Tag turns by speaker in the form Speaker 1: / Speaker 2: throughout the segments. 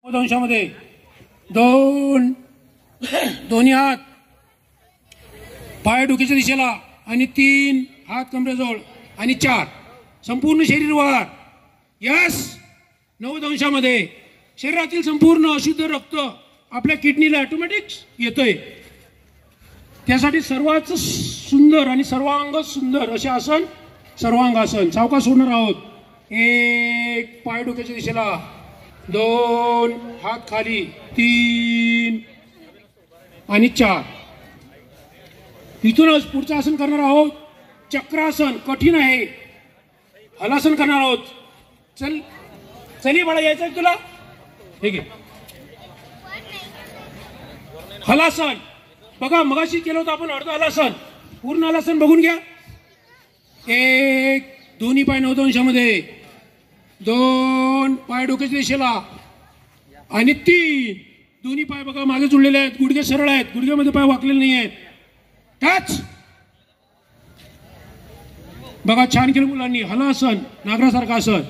Speaker 1: अंशामध्ये दोन्ही हात पाय डोक्याच्या दिशेला आणि 3 हात कमरेजवळ आणि 4 संपूर्ण शरीर वर. यस. 90 अंशामध्ये शरीरातील संपूर्ण अशुद्ध रक्त आपल्या किडनीला ऑटोमॅटिक येतंय. त्यासाठी सर्वात सुंदर आणि सर्वांग सुंदर असे आसन सर्वांगासन. सावकाश सोडणार आहोत. 1 पाय डोक्याच्या दिशेला, 2 हात खाली, 3 आणि 4. इथूनच पुढचं आसन करणार आहोत चक्रासन. कठीण आहे. हलासन करणार आहोत. चली बाळा, यायचं आहे तुला? ठीक आहे. हलासन बघा, मगाशी केलं होतं आपण अर्ध हलासन. पूर्ण हलासन बघून घ्या. 1 दोन्ही पाय 90 अंशामध्ये, 2 पाय डोक्याच्या दिशेला आणि 3 दोन्ही पाय बघा मागे जुळलेले आहेत. गुडघे सरळ आहेत. गुडघ्यामध्ये पाय वाकलेले नाही आहेत. टच बघा, छान केलं मुलांनी. हलासन नागरासारखं आसन.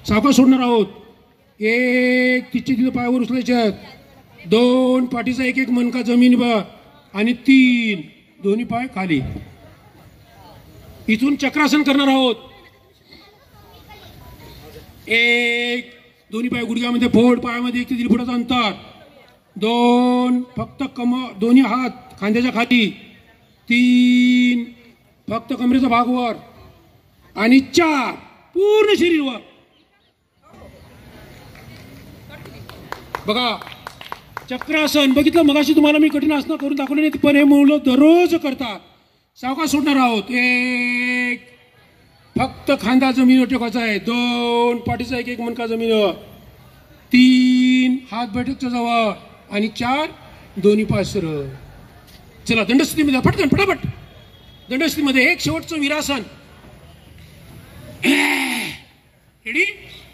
Speaker 1: सावकाश सोडणार आहोत. 1 तिथे पायावर उचलायचे आहेत. 2 पाठीचा एक मणका जमिनीवर आणि 3 दोन्ही पाय खाली. इथून चक्रासन करणार आहोत. 1 दोन्ही पाय गुडघ्यामध्ये फोड, पायामध्ये 1 ते 1.5 फुटाचं अंतर. 2 फक्त दोन्ही हात खांद्याच्या खाली. 3 फक्त कमरेचा भाग वर आणि 4 पूर्ण शरीर वर. बघा, चक्रासन बघितलं मगाशी तुम्हाला मी कठीण आसनं करून दाखवले नाही, पण हे मुलं दररोज करतात. सावकाश सोडणार आहोत. 1 फक्त खांदा जमिनीवर टेकायचा आहे. 2 पाठीचा एक मणका जमिनीवर. 3 हात बैठकच्या जवळ आणि 4 दोन्ही पाय सरळ. चला दंडस्थितीमध्ये पटकन फटाफट. दंडस्थितीमध्ये एक शेवटचं वीरासन. रेडी?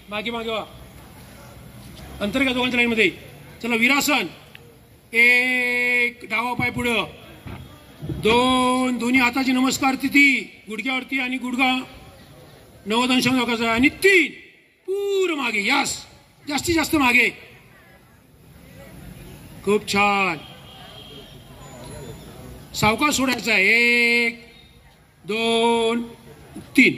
Speaker 1: मागे मागे वा. अंतर घ्या दोघांच्या लाईनमध्ये. चला वीरासन. 1 डावा पाय पुढं. 2 दोन्ही हाताची नमस्कार स्थिती गुडघ्यावरती आणि गुडघा 90 अंशांवर टाकायचा आणि 3 पूर्ण मागे. यस. जास्तीत जास्त मागे. खूप छान. सावकाश सोडायचा. 1 2 3